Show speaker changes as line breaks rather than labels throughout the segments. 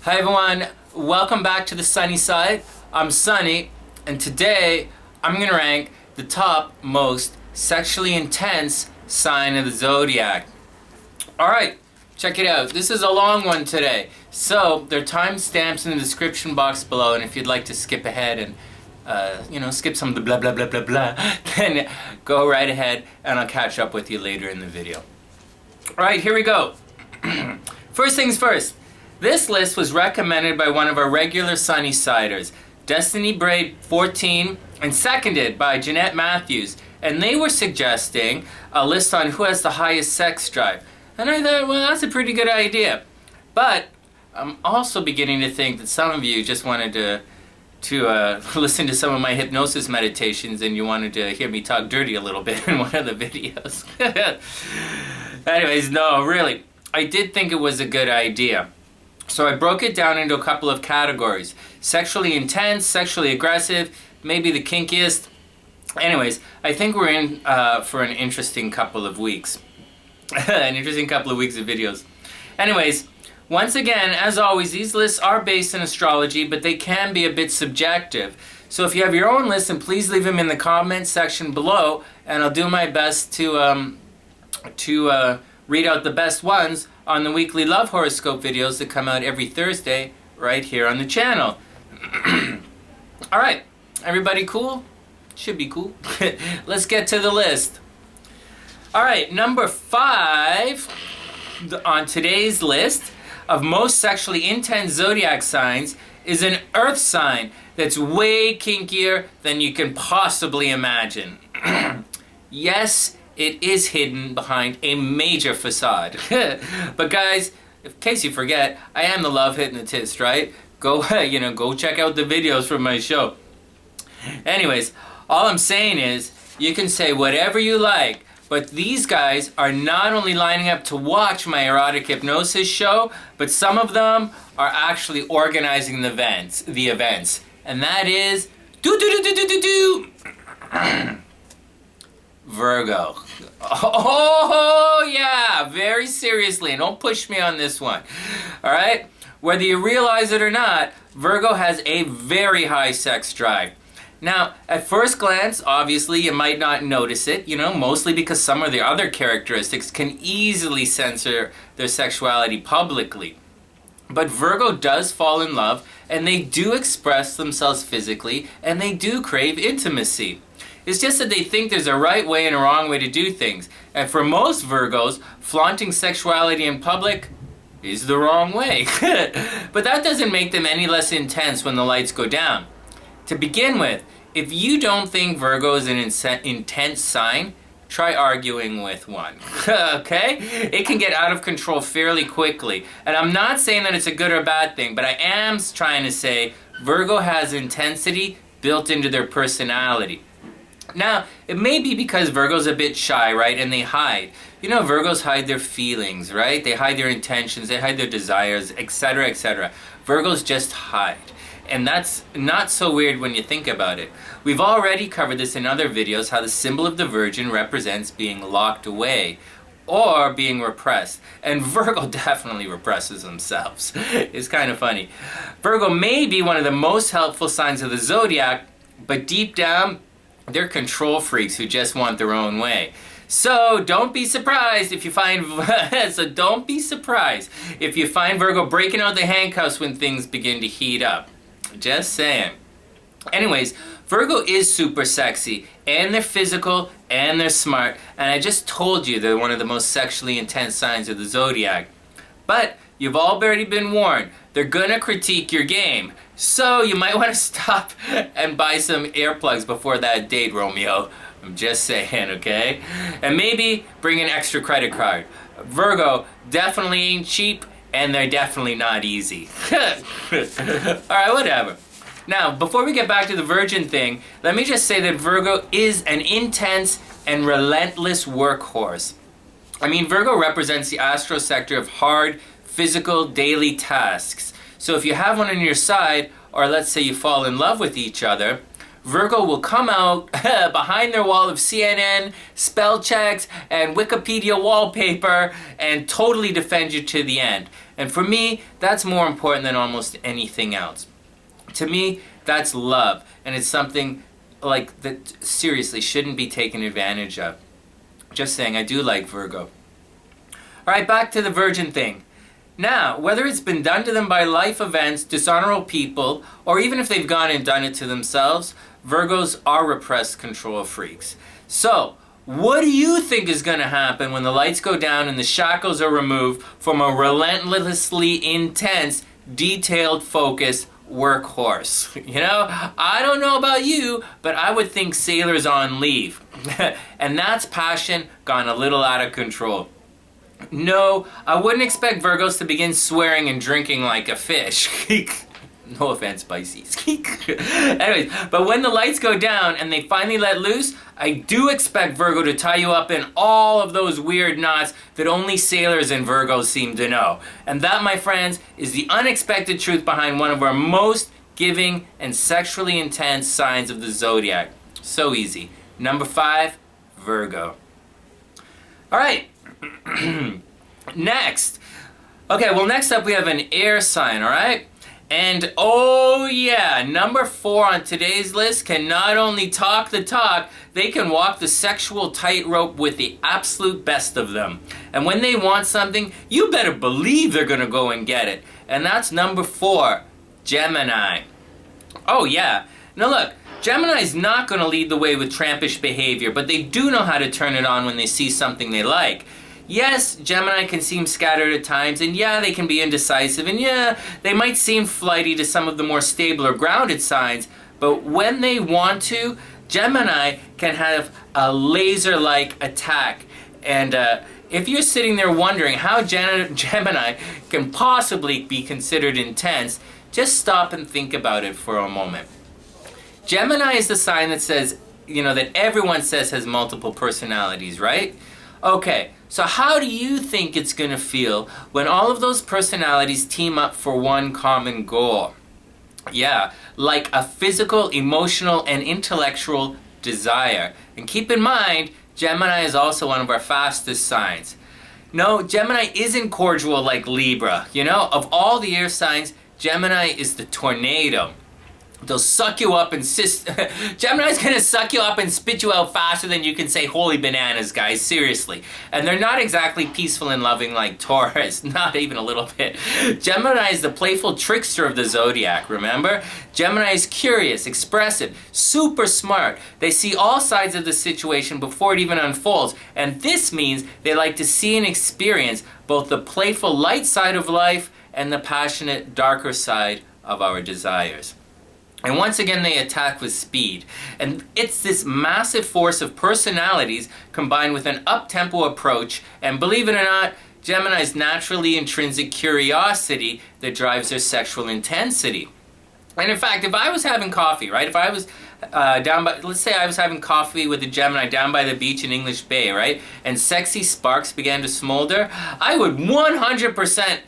Hi everyone, welcome back to the sunny side. I'm Sunny, and today I'm going to rank the top most sexually intense sign of the Zodiac. Alright, check it out. This is a long one today. So, there are timestamps in the description box below, and if you'd like to skip ahead and skip some of the blah blah blah blah blah, then go right ahead and I'll catch up with you later in the video. Alright, here we go. First things first. This list was recommended by one of our regular Sunny Siders, Destiny Braid 14, and seconded by Jeanette Matthews. And they were suggesting a list on who has the highest sex drive. And I thought, well, that's a pretty good idea. But I'm also beginning to think that some of you just wanted to listen to some of my hypnosis meditations and you wanted to hear me talk dirty a little bit in one of the videos. Anyways, no, really, I did think it was a good idea. So I broke it down into a couple of categories. Sexually intense, sexually aggressive, maybe the kinkiest. Anyways, I think we're in for an interesting couple of weeks. An interesting couple of weeks of videos. Anyways, once again, as always, these lists are based in astrology, but they can be a bit subjective. So if you have your own list, then please leave them in the comments section below, and I'll do my best to read out the best ones on the weekly love horoscope videos that come out every Thursday right here on the channel. Alright, everybody cool? Should be cool. Let's get to the list. Alright, number 5 on today's list of most sexually intense zodiac signs is an earth sign that's way kinkier than you can possibly imagine. Yes, it is hidden behind a major facade. But guys, in case you forget, I am the love hypnotist, right? Go, go check out the videos from my show. Anyways, all I'm saying is, you can say whatever you like, but these guys are not only lining up to watch my erotic hypnosis show, but some of them are actually organizing the events. And that is, Virgo. Oh yeah, very seriously, and don't push me on this one. Alright? Whether you realize it or not, Virgo has a very high sex drive. Now, at first glance, obviously, you might not notice it, mostly because some of the other characteristics can easily censor their sexuality publicly. But Virgo does fall in love, and they do express themselves physically, and they do crave intimacy. It's just that they think there's a right way and a wrong way to do things. And for most Virgos, flaunting sexuality in public is the wrong way. But that doesn't make them any less intense when the lights go down. To begin with, if you don't think Virgo is an intense sign, try arguing with one. Okay? It can get out of control fairly quickly. And I'm not saying that it's a good or bad thing, but I am trying to say Virgo has intensity built into their personality. Now, it may be because Virgo's a bit shy, right? And they hide. Virgos hide their feelings, right? They hide their intentions, they hide their desires, etc., etc. Virgos just hide. And that's not so weird when you think about it. We've already covered this in other videos, how the symbol of the Virgin represents being locked away or being repressed. And Virgo definitely represses themselves. It's kind of funny. Virgo may be one of the most helpful signs of the Zodiac, but deep down, they're control freaks who just want their own way. So don't be surprised if you find Virgo breaking out the handcuffs when things begin to heat up. Just saying. Anyways, Virgo is super sexy, and they're physical, and they're smart, and I just told you they're one of the most sexually intense signs of the Zodiac. But you've already been warned. They're gonna critique your game. So you might want to stop and buy some earplugs before that date, Romeo. I'm just saying, okay? And maybe bring an extra credit card. Virgo definitely ain't cheap, and they're definitely not easy. Alright, whatever. Now, before we get back to the Virgin thing, let me just say that Virgo is an intense and relentless workhorse. I mean, Virgo represents the astro sector of hard, physical, daily tasks. So if you have one on your side, or let's say you fall in love with each other, Virgo will come out behind their wall of CNN, spell checks, and Wikipedia wallpaper and totally defend you to the end. And for me, that's more important than almost anything else. To me, that's love, and it's something like that seriously shouldn't be taken advantage of. Just saying, I do like Virgo. Alright, back to the Virgin thing. Now, whether it's been done to them by life events, dishonorable people, or even if they've gone and done it to themselves, Virgos are repressed control freaks. So, what do you think is going to happen when the lights go down and the shackles are removed from a relentlessly intense, detailed, focused workhorse? You know, I don't know about you, but I would think sailors on leave. And that's passion gone a little out of control. No, I wouldn't expect Virgos to begin swearing and drinking like a fish. No offense, Pisces. Anyways, but when the lights go down and they finally let loose, I do expect Virgo to tie you up in all of those weird knots that only sailors and Virgos seem to know. And that, my friends, is the unexpected truth behind one of our most giving and sexually intense signs of the zodiac. So easy. Number 5, Virgo. Alright. Next. Okay, well, next up we have an air sign, alright? And oh yeah, number 4 on today's list can not only talk the talk, they can walk the sexual tightrope with the absolute best of them. And when they want something, you better believe they're gonna go and get it. And that's number 4, Gemini. Oh yeah. Now look, Gemini's not gonna lead the way with trampish behavior, but they do know how to turn it on when they see something they like. Yes, Gemini can seem scattered at times, and yeah, they can be indecisive, and yeah, they might seem flighty to some of the more stable or grounded signs, but when they want to, Gemini can have a laser-like attack. And if you're sitting there wondering how Gemini can possibly be considered intense, just stop and think about it for a moment. Gemini is the sign that says, you know, that everyone says has multiple personalities, right? Okay, so how do you think it's going to feel when all of those personalities team up for one common goal? Yeah, like a physical, emotional, and intellectual desire. And keep in mind, Gemini is also one of our fastest signs. No, Gemini isn't cordial like Libra. You know, of all the air signs, Gemini is the tornado. They'll suck you up and Gemini's gonna suck you up and spit you out faster than you can say holy bananas, guys, seriously. And they're not exactly peaceful and loving like Taurus, not even a little bit. Gemini is the playful trickster of the zodiac, remember? Gemini is curious, expressive, super smart. They see all sides of the situation before it even unfolds, and this means they like to see and experience both the playful light side of life and the passionate darker side of our desires. And once again, they attack with speed. And it's this massive force of personalities combined with an up-tempo approach, and believe it or not, Gemini's naturally intrinsic curiosity that drives their sexual intensity. And in fact, if I was having coffee, right, if I was let's say I was having coffee with a Gemini down by the beach in English Bay, right, and sexy sparks began to smolder, I would 100%,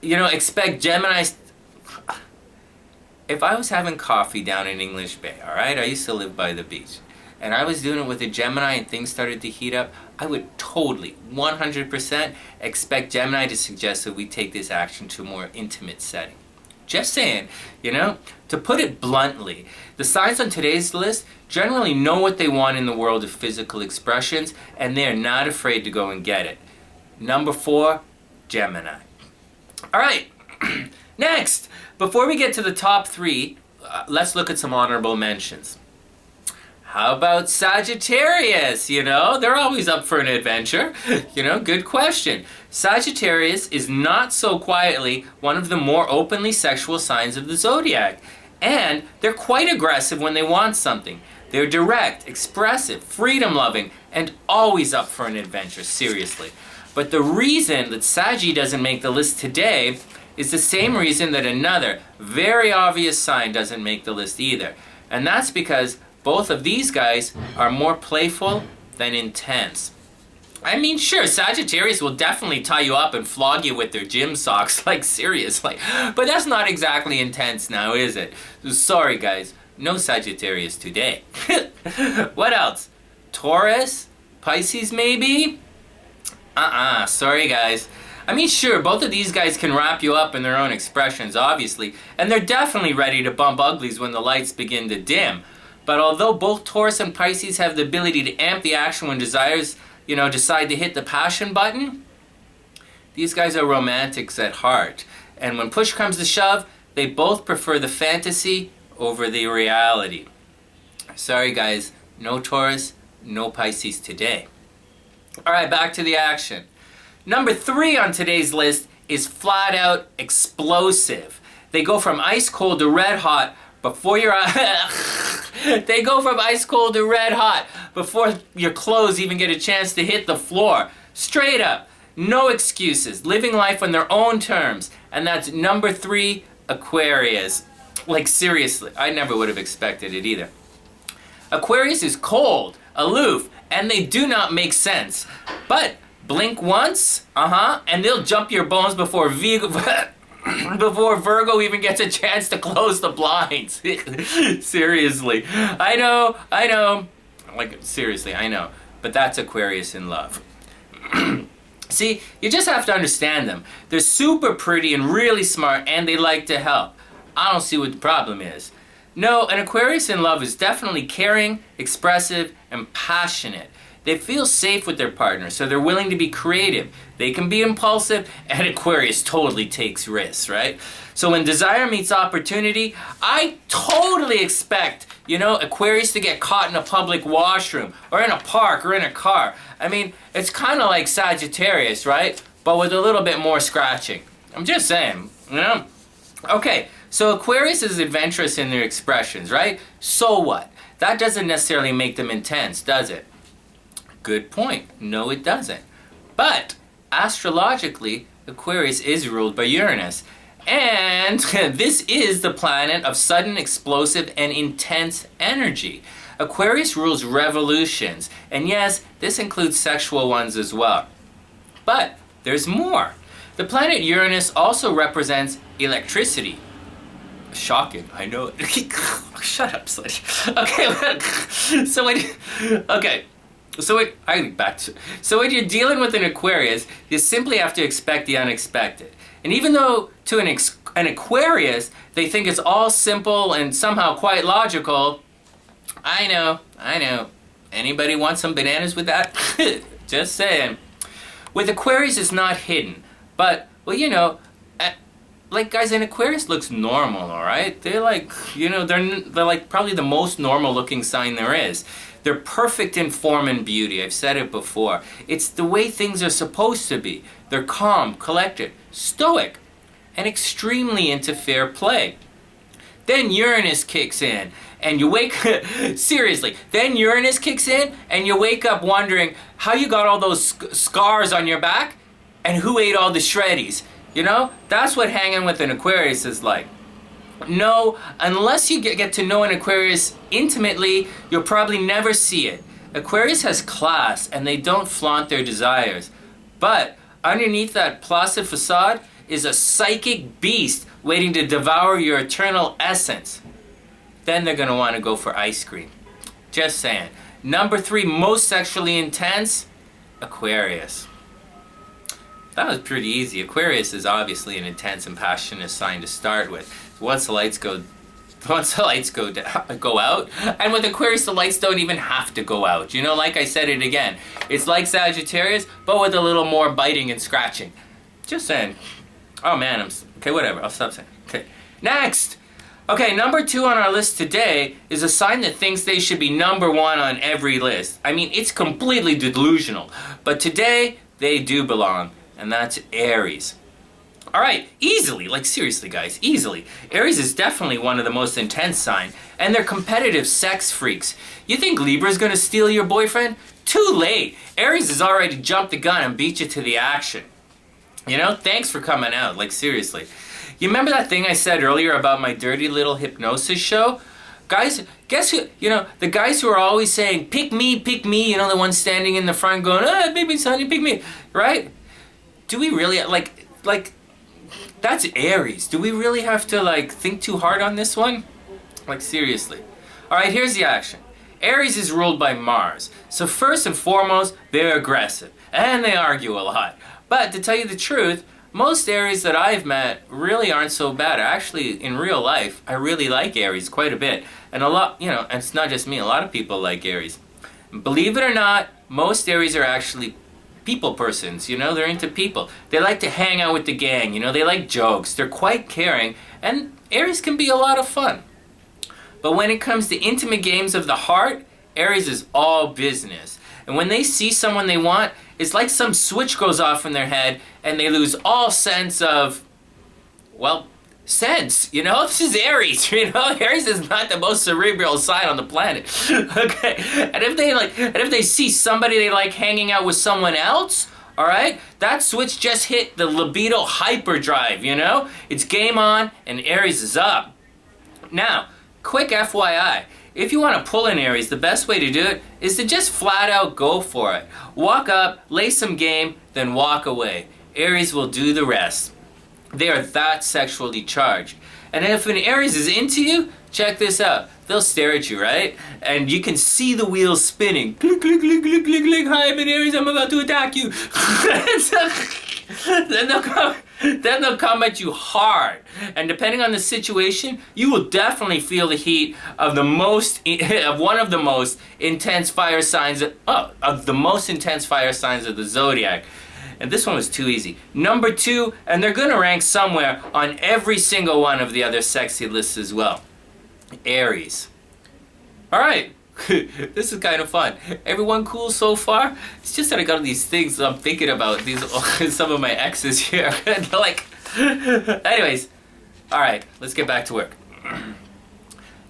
expect Gemini's. If I was having coffee down in English Bay, alright, I used to live by the beach, and I was doing it with a Gemini and things started to heat up, I would totally, 100% expect Gemini to suggest that we take this action to a more intimate setting. Just saying, to put it bluntly, the signs on today's list generally know what they want in the world of physical expressions, and they're not afraid to go and get it. Number 4, Gemini. Alright, next! Before we get to the top 3, let's look at some honorable mentions. How about Sagittarius? They're always up for an adventure. Good question. Sagittarius is not so quietly one of the more openly sexual signs of the zodiac. And they're quite aggressive when they want something. They're direct, expressive, freedom-loving, and always up for an adventure, seriously. But the reason that Saggy doesn't make the list today is the same reason that another very obvious sign doesn't make the list either. And that's because both of these guys are more playful than intense. I mean, sure, Sagittarius will definitely tie you up and flog you with their gym socks, like seriously. But that's not exactly intense now, is it? Sorry guys, no Sagittarius today. What else? Taurus? Pisces maybe? Sorry guys. I mean, sure, both of these guys can wrap you up in their own expressions, obviously, and they're definitely ready to bump uglies when the lights begin to dim. But although both Taurus and Pisces have the ability to amp the action when desires, decide to hit the passion button, these guys are romantics at heart. And when push comes to shove, they both prefer the fantasy over the reality. Sorry guys, no Taurus, no Pisces today. Alright, back to the action. Number 3 on today's list is flat out explosive. They go from ice cold to red hot before your They go from ice cold to red hot before your clothes even get a chance to hit the floor. Straight up, no excuses, living life on their own terms. And that's number 3, Aquarius. Like seriously, I never would have expected it either. Aquarius is cold, aloof, and they do not make sense. But blink once, and they'll jump your bones before Virgo even gets a chance to close the blinds. Seriously. I know. Like, seriously, I know. But that's Aquarius in love. See, you just have to understand them. They're super pretty and really smart, and they like to help. I don't see what the problem is. No, an Aquarius in love is definitely caring, expressive, and passionate. They feel safe with their partner, so they're willing to be creative. They can be impulsive, and Aquarius totally takes risks, right? So when desire meets opportunity, I totally expect, Aquarius to get caught in a public washroom, or in a park, or in a car. I mean, it's kind of like Sagittarius, right? But with a little bit more scratching. I'm just saying, Okay, so Aquarius is adventurous in their expressions, right? So what? That doesn't necessarily make them intense, does it? Good point. No, it doesn't. But astrologically, Aquarius is ruled by Uranus. And this is the planet of sudden, explosive, and intense energy. Aquarius rules revolutions. And yes, this includes sexual ones as well. But there's more. The planet Uranus also represents electricity. Shocking, I know it. Shut up, Sledge. So when you're dealing with an Aquarius, you simply have to expect the unexpected. And even though to an Aquarius, they think it's all simple and somehow quite logical, I know. Anybody want some bananas with that? Just saying. With Aquarius, it's not hidden. But, guys, an Aquarius looks normal, alright? They're like, they're like probably the most normal looking sign there is. They're perfect in form and beauty. I've said it before. It's the way things are supposed to be. They're calm, collected, stoic, and extremely into fair play. Then Uranus kicks in, and you wake... Seriously. Then Uranus kicks in, and you wake up wondering how you got all those scars on your back, and who ate all the shreddies. That's what hanging with an Aquarius is like. No, unless you get to know an Aquarius intimately, you'll probably never see it. Aquarius has class, and they don't flaunt their desires. But underneath that placid facade is a psychic beast waiting to devour your eternal essence. Then they're going to want to go for ice cream. Just saying. Number 3 most sexually intense, Aquarius. That was pretty easy. Aquarius is obviously an intense and passionate sign to start with. Once the lights go out, and with Aquarius the lights don't even have to go out. Like I said it again, it's like Sagittarius, but with a little more biting and scratching. Just saying. Oh man, okay, whatever. I'll stop saying. Okay, next. Okay, number 2 on our list today is a sign that thinks they should be number 1 on every list. I mean, it's completely delusional, but today they do belong, and that's Aries. Alright, easily, like seriously guys, easily. Aries is definitely one of the most intense signs, and they're competitive sex freaks. You think Libra's gonna steal your boyfriend? Too late. Aries has already jumped the gun and beat you to the action. Thanks for coming out, like seriously. You remember that thing I said earlier about my dirty little hypnosis show? Guys, guess who, the guys who are always saying, pick me, the one standing in the front going, baby sonny, pick me, right? Do we really, like, that's Aries. Do we really have to, think too hard on this one? Like, seriously. Alright, here's the action. Aries is ruled by Mars. So first and foremost, they're aggressive. And they argue a lot. But to tell you the truth, most Aries that I've met really aren't so bad. Actually, in real life, I really like Aries quite a bit. And a lot, and it's not just me, a lot of people like Aries. Believe it or not, most Aries are actually people persons, they're into people. They like to hang out with the gang, they like jokes, they're quite caring, and Aries can be a lot of fun. But when it comes to intimate games of the heart, Aries is all business. And when they see someone they want, it's like some switch goes off in their head and they lose all sense of, sense, This is Aries, Aries is not the most cerebral sign on the planet. Okay? And if they see somebody they like hanging out with someone else, all right? That switch just hit the libido hyperdrive, It's game on and Aries is up. Now, quick FYI, if you want to pull an Aries, the best way to do it is to just flat out go for it. Walk up, lay some game, then walk away. Aries will do the rest. They are that sexually charged. And if an Aries is into you, check this out. They'll stare at you, right? And you can see the wheels spinning. Click, click, click, click, click, click. Hi, I'm an Aries, I'm about to attack you. Then they'll come at you hard. And depending on the situation, you will definitely feel the heat of one of the most intense fire signs of the Zodiac. And this one was too easy. Number 2, and they're gonna rank somewhere on every single one of the other sexy lists as well. Aries. Alright, this is kind of fun. Everyone cool so far? It's just that I got these things that I'm thinking about, some of my exes here. Anyways, alright, let's get back to work.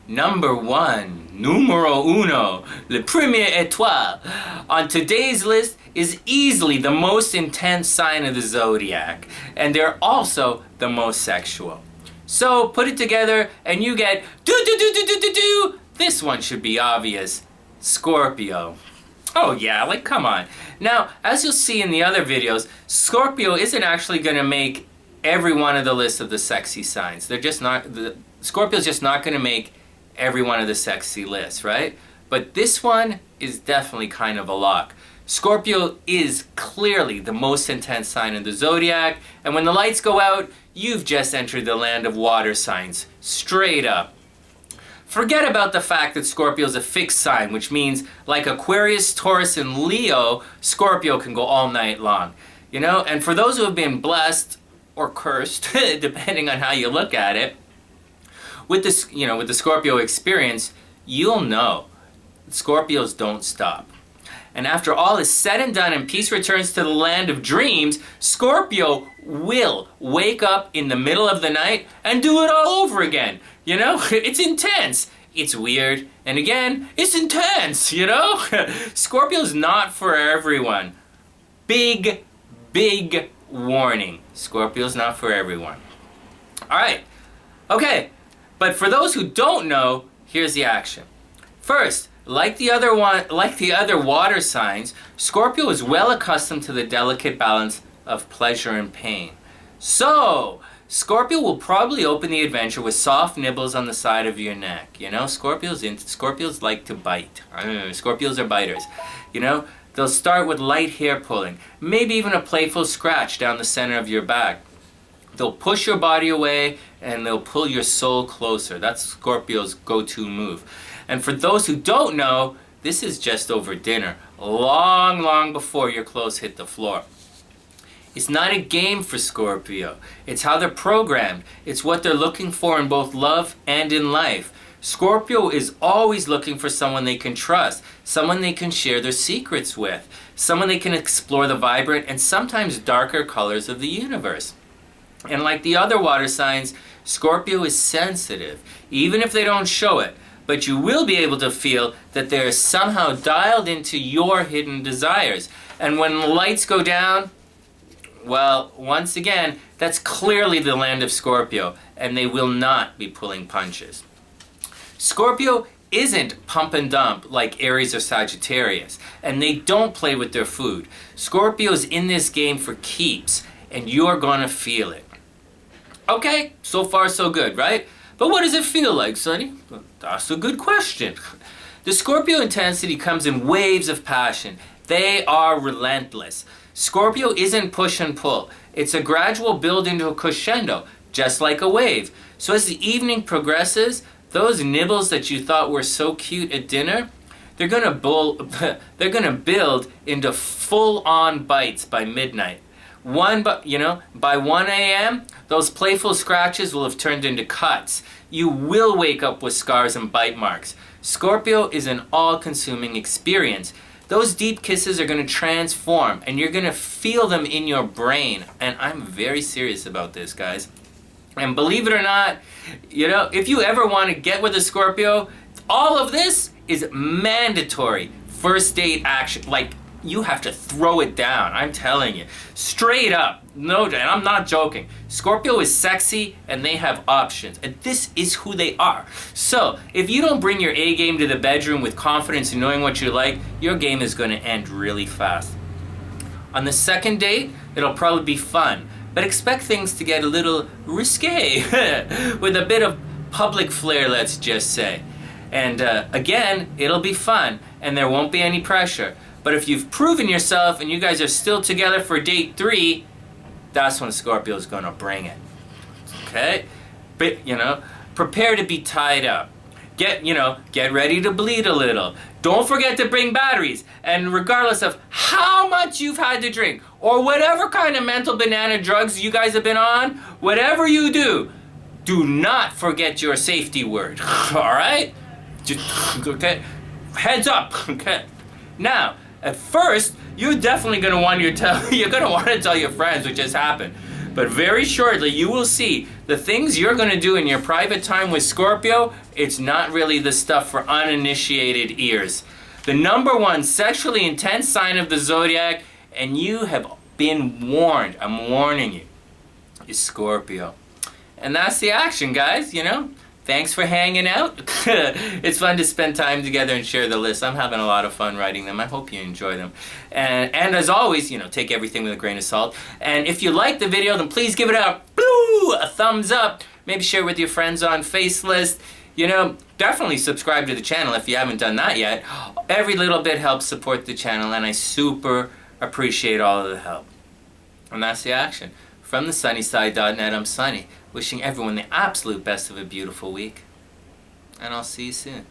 Number 1, numero uno, le premier étoile. On today's list is easily the most intense sign of the Zodiac, and they're also the most sexual. So put it together and you get do. This one should be obvious. Scorpio. Oh yeah, come on. Now, as you'll see in the other videos, Scorpio isn't actually going to make every one of the list of the sexy signs. Scorpio's just not going to make every one of the sexy lists, right? But this one is definitely kind of a lock. Scorpio is clearly the most intense sign in the Zodiac, and when the lights go out, you've just entered the land of water signs, straight up. Forget about the fact that Scorpio is a fixed sign, which means like Aquarius, Taurus, and Leo, Scorpio can go all night long. And for those who have been blessed or cursed, depending on how you look at it, with the Scorpio experience, you'll know Scorpios don't stop. And after all is said and done and peace returns to the land of dreams, Scorpio will wake up in the middle of the night and do it all over again. It's intense. It's weird. And again, it's intense, Scorpio's not for everyone. Big warning. Scorpio's not for everyone. Alright. Okay. But for those who don't know, here's the action. First, like the other water signs, Scorpio is well accustomed to the delicate balance of pleasure and pain. So, Scorpio will probably open the adventure with soft nibbles on the side of your neck. Scorpios like to bite. Scorpios are biters. They'll start with light hair pulling, maybe even a playful scratch down the center of your back. They'll push your body away and they'll pull your soul closer. That's Scorpio's go-to move. And for those who don't know, this is just over dinner, long before your clothes hit the floor. It's not a game for Scorpio. It's how they're programmed. It's what they're looking for in both love and in life. Scorpio is always looking for someone they can trust, someone they can share their secrets with, someone they can explore the vibrant and sometimes darker colors of the universe. And like the other water signs, Scorpio is sensitive, even if they don't show it. But you will be able to feel that they are somehow dialed into your hidden desires. And when the lights go down, well, once again, that's clearly the land of Scorpio, and they will not be pulling punches. Scorpio isn't pump and dump like Aries or Sagittarius, and they don't play with their food. Scorpio's in this game for keeps, and you're gonna feel it. Okay, so far so good, right? But what does it feel like, Sonny? Well, that's a good question. The Scorpio intensity comes in waves of passion. They are relentless. Scorpio isn't push and pull. It's a gradual build into a crescendo, just like a wave. So as the evening progresses, those nibbles that you thought were so cute at dinner, they're gonna build into full-on bites by midnight. By 1 a.m., those playful scratches will have turned into cuts. You will wake up with scars and bite marks. Scorpio is an all-consuming experience. Those deep kisses are going to transform, and you're going to feel them in your brain. And I'm very serious about this, guys. And believe it or not, if you ever want to get with a Scorpio, all of this is mandatory first date action. Like, you have to throw it down. I'm telling you. Straight up. No, and I'm not joking. Scorpio is sexy and they have options. And this is who they are. So, if you don't bring your A game to the bedroom with confidence and knowing what you like, your game is going to end really fast. On the second date, it'll probably be fun. But expect things to get a little risque with a bit of public flair, let's just say. And again, it'll be fun and there won't be any pressure. But if you've proven yourself and you guys are still together for date 3, that's when Scorpio's going to bring it. Okay? But, prepare to be tied up. Get ready to bleed a little. Don't forget to bring batteries. And regardless of how much you've had to drink or whatever kind of mental banana drugs you guys have been on, whatever you do not forget your safety word. All right? Okay? Heads up. Okay? Now, at first, you're definitely going to want to tell your friends what just happened. But very shortly, you will see the things you're going to do in your private time with Scorpio, it's not really the stuff for uninitiated ears. The number 1 sexually intense sign of the Zodiac, and you have been warned, I'm warning you, is Scorpio. And that's the action, guys, Thanks for hanging out. It's fun to spend time together and share the list. I'm having a lot of fun writing them. I hope you enjoy them. And as always, take everything with a grain of salt. And if you like the video, then please give it a thumbs up. Maybe share with your friends on Facelist. Definitely subscribe to the channel if you haven't done that yet. Every little bit helps support the channel, and I super appreciate all of the help. And that's the action. From thesunnyside.net, I'm Sunny, wishing everyone the absolute best of a beautiful week. And I'll see you soon.